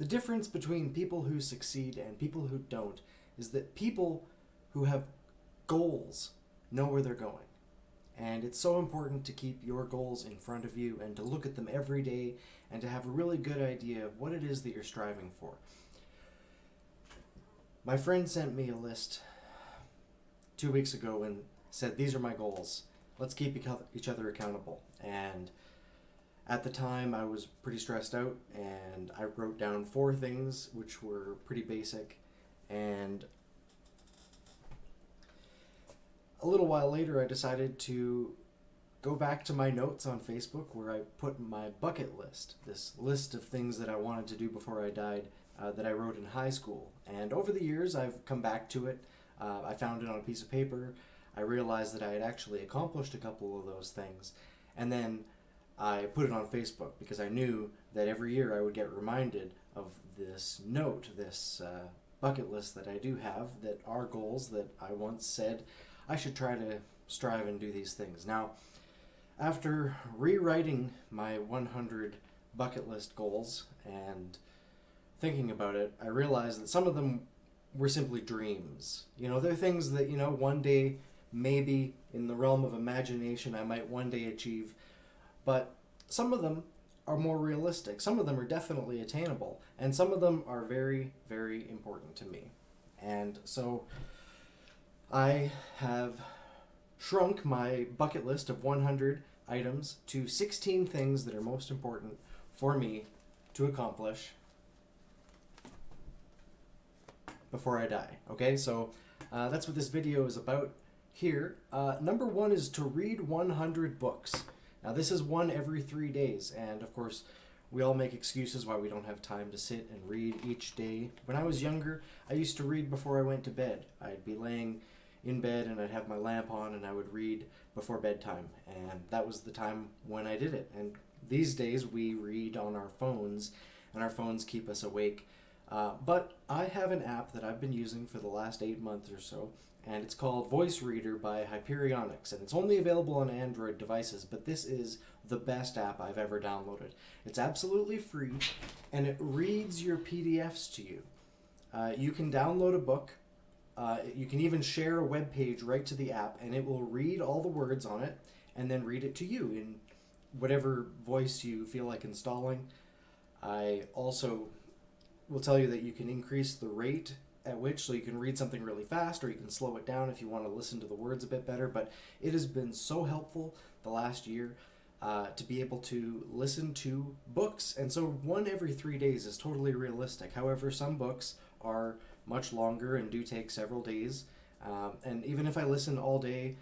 The difference between people who succeed and people who don't is that people who have goals know where they're going. And it's so important to keep your goals in front of you and to look at them every day and to have a really good idea of what it is that you're striving for. My friend sent me a list 2 weeks ago and said, "These are my goals. Let's keep each other accountable." And at the time, I was pretty stressed out, and I wrote down 4 things which were pretty basic. And a little while later, I decided to go back to my notes on Facebook where I put my bucket list, this list of things that I wanted to do before I died, that I wrote in high school. And over the years, I've come back to it. I found it on a piece of paper. I realized that I had actually accomplished a couple of those things. And then I put it on Facebook because I knew that every year I would get reminded of this note, this bucket list that I do have, that are goals that I once said I should try to strive and do these things. Now, after rewriting my 100 bucket list goals and thinking about it, I realized that some of them were simply dreams. They're things that, one day, maybe in the realm of imagination, I might one day achieve. But some of them are more realistic. Some of them are definitely attainable. And some of them are very, very important to me. And so I have shrunk my bucket list of 100 items to 16 things that are most important for me to accomplish before I die. Okay, so that's what this video is about here. Number 1 is to read 100 books. Now this is one every 3 days, and of course we all make excuses why we don't have time to sit and read each day. When I was younger, I used to read before I went to bed. I'd be laying in bed and I'd have my lamp on and I would read before bedtime, and that was the time when I did it. And these days we read on our phones, and our phones keep us awake. But I have an app that I've been using for the last 8 months or so, and it's called Voice Reader by Hyperionics, and it's only available on Android devices, but this is the best app I've ever downloaded. It's absolutely free, and it reads your PDFs to you. You can download a book. You can even share a web page right to the app, and it will read all the words on it and then read it to you in whatever voice you feel like installing. I also will tell you that you can increase the rate at which, so you can read something really fast, or you can slow it down if you want to listen to the words a bit better. But it has been so helpful the last year to be able to listen to books. And so one every 3 days is totally realistic. However, some books are much longer and do take several days. And even if I listen all day,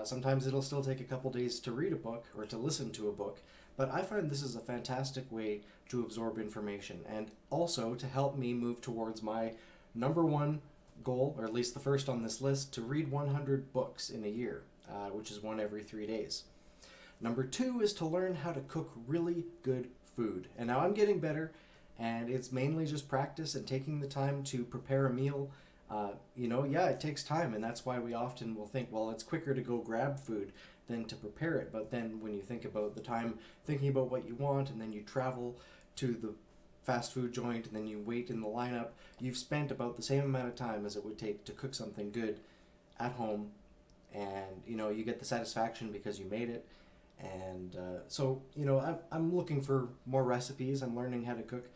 sometimes it'll still take a couple days to read a book or to listen to a book. But I find this is a fantastic way to absorb information, and also to help me move towards my number 1 goal, or at least the first on this list, to read 100 books in a year, which is one every 3 days. Number 2 is to learn how to cook really good food. And now I'm getting better, and it's mainly just practice and taking the time to prepare a meal. It takes time, and that's why we often will think, well, it's quicker to go grab food than to prepare it. But then when you think about the time thinking about what you want, and then you travel to the fast food joint, and then you wait in the lineup, you've spent about the same amount of time as it would take to cook something good at home. And you get the satisfaction because you made it. And I'm looking for more recipes. I'm learning how to cook.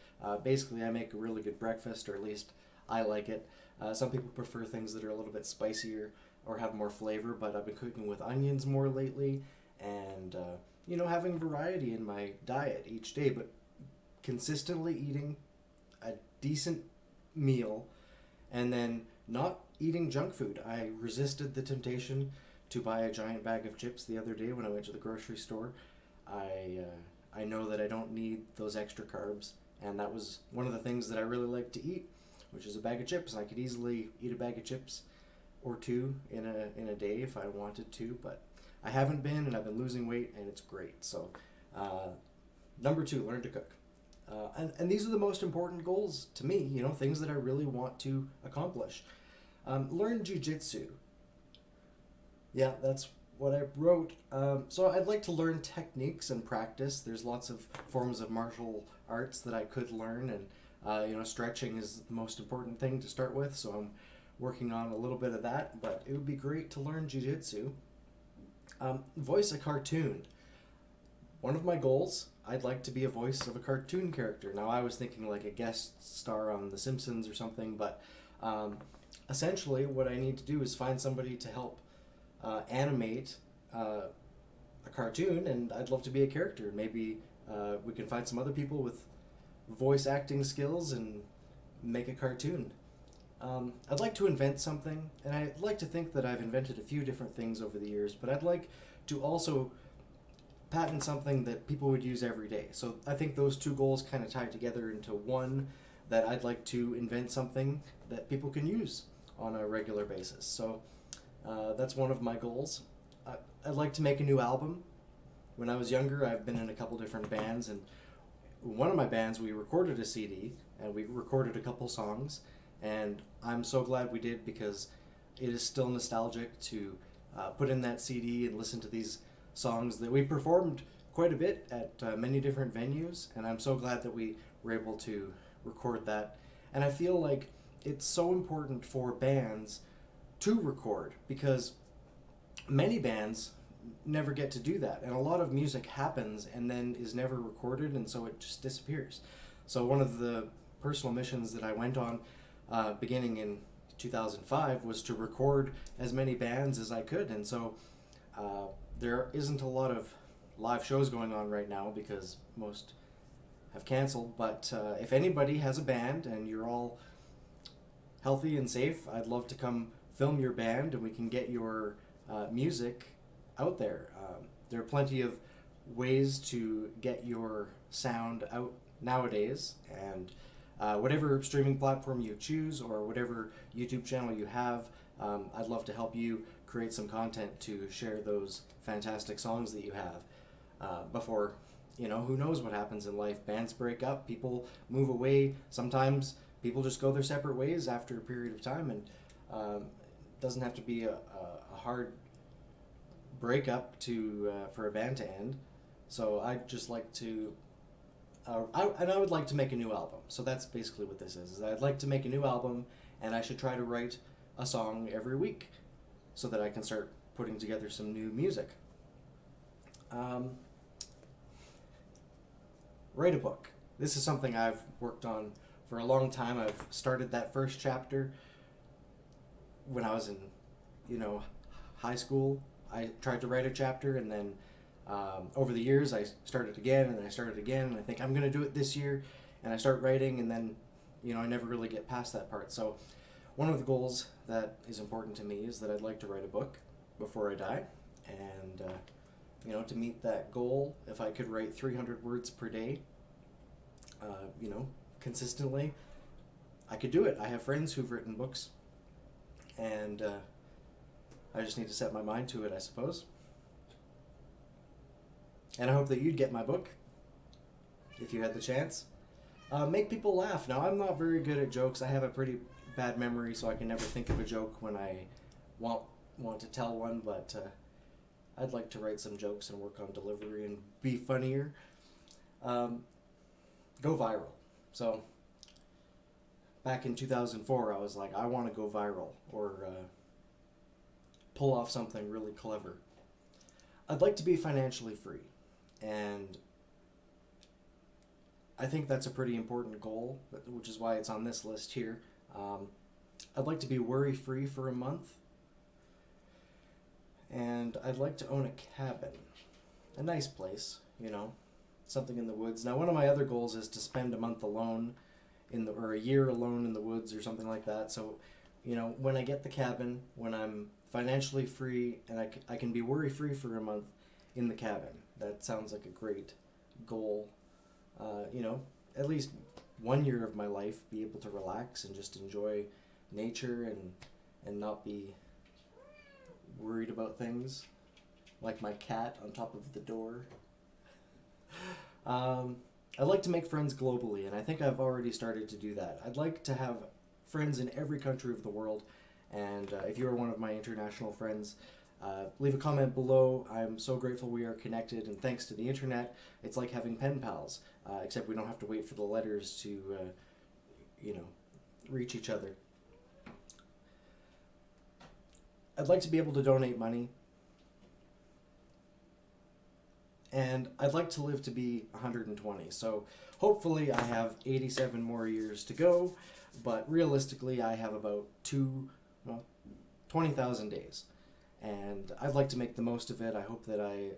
Basically, I make a really good breakfast, or at least I like it. Some people prefer things that are a little bit spicier or have more flavor, but I've been cooking with onions more lately, and having variety in my diet each day, but consistently eating a decent meal, and then not eating junk food. I resisted the temptation to buy a giant bag of chips the other day when I went to the grocery store. I know that I don't need those extra carbs, and that was one of the things that I really like to eat, which is a bag of chips. I could easily eat a bag of chips or 2 in a day if I wanted to, but I haven't been, and I've been losing weight, and it's great. So number 2, learn to cook. And these are the most important goals to me, things that I really want to accomplish. Learn Juijitsu. Yeah, that's what I wrote. So I'd like to learn techniques and practice. There's lots of forms of martial arts that I could learn, and Stretching is the most important thing to start with, so I'm working on a little bit of that, but it would be great to learn Jiu-Jitsu. Voice a cartoon. One of my goals, I'd like to be a voice of a cartoon character. Now, I was thinking like a guest star on The Simpsons or something, but essentially what I need to do is find somebody to help animate a cartoon, and I'd love to be a character. Maybe we can find some other people with voice acting skills and make a cartoon. I'd like to invent something, and I'd like to think that I've invented a few different things over the years, but I'd like to also patent something that people would use every day. So I think those two goals kind of tie together into one, that I'd like to invent something that people can use on a regular basis. So that's one of my goals. I'd like to make a new album. When I was younger, I've been in a couple different bands, and one of my bands, we recorded a CD, and we recorded a couple songs, and I'm so glad we did, because it is still nostalgic to put in that CD and listen to these songs that we performed quite a bit at many different venues, and I'm so glad that we were able to record that. And I feel like it's so important for bands to record, because many bands never get to do that, and a lot of music happens and then is never recorded, and so it just disappears. So one of the personal missions that I went on beginning in 2005 was to record as many bands as I could, and so there isn't a lot of live shows going on right now because most have canceled, but if anybody has a band and you're all healthy and safe, I'd love to come film your band, and we can get your music out there. There are plenty of ways to get your sound out nowadays, and whatever streaming platform you choose or whatever YouTube channel you have, I'd love to help you create some content to share those fantastic songs that you have before, who knows what happens in life. Bands break up, people move away, sometimes people just go their separate ways after a period of time, and it doesn't have to be a hard breakup for a band to end. So I'd just like to I would like to make a new album. So that's basically what this is I'd like to make a new album, and I should try to write a song every week so that I can start putting together some new music. Write a book. This is something I've worked on for a long time. I've started that first chapter when I was in, high school. I tried to write a chapter, and then over the years I started again, and I started again, and I think I'm going to do it this year, and I start writing, and then I never really get past that part. So one of the goals that is important to me is that I'd like to write a book before I die, and to meet that goal, if I could write 300 words per day, consistently, I could do it. I have friends who've written books, and I just need to set my mind to it, I suppose. And I hope that you'd get my book, if you had the chance. Make people laugh. Now, I'm not very good at jokes. I have a pretty bad memory, so I can never think of a joke when I want to tell one, but I'd like to write some jokes and work on delivery and be funnier. Go viral. So, back in 2004, I was like, I want to go viral, or pull off something really clever. I'd like to be financially free, and I think that's a pretty important goal, which is why it's on this list here. I'd like to be worry-free for a month, and I'd like to own a cabin, a nice place, something in the woods. Now, one of my other goals is to spend a month alone or a year alone in the woods or something like that. So, when I get the cabin, when I'm financially free, and I can be worry-free for a month in the cabin. That sounds like a great goal. At least 1 year of my life, be able to relax and just enjoy nature and not be worried about things, like my cat on top of the door. I'd like to make friends globally, and I think I've already started to do that. I'd like to have friends in every country of the world, and if you're one of my international friends, leave a comment below. I'm so grateful we are connected, and thanks to the internet, it's like having pen pals, except we don't have to wait for the letters reach each other. I'd like to be able to donate money, and I'd like to live to be 120. So hopefully I have 87 more years to go, but realistically I have about 20,000 days. And I'd like to make the most of it. I hope that I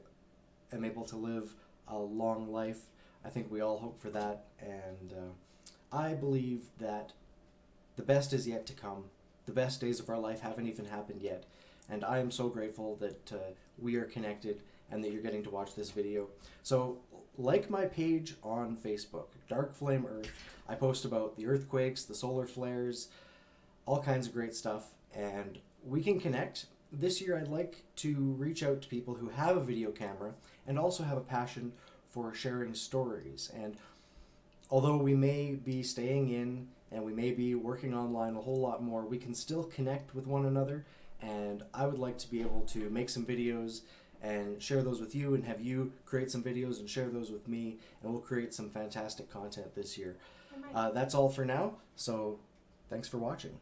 am able to live a long life. I think we all hope for that. And I believe that the best is yet to come. The best days of our life haven't even happened yet. And I am so grateful that we are connected and that you're getting to watch this video. So like my page on Facebook, Dark Flame Earth. I post about the earthquakes, the solar flares, all kinds of great stuff. And we can connect. This year I'd like to reach out to people who have a video camera and also have a passion for sharing stories. And although we may be staying in and we may be working online a whole lot more, we can still connect with one another. And I would like to be able to make some videos and share those with you, and have you create some videos and share those with me, and we'll create some fantastic content this year. That's all for now, so thanks for watching.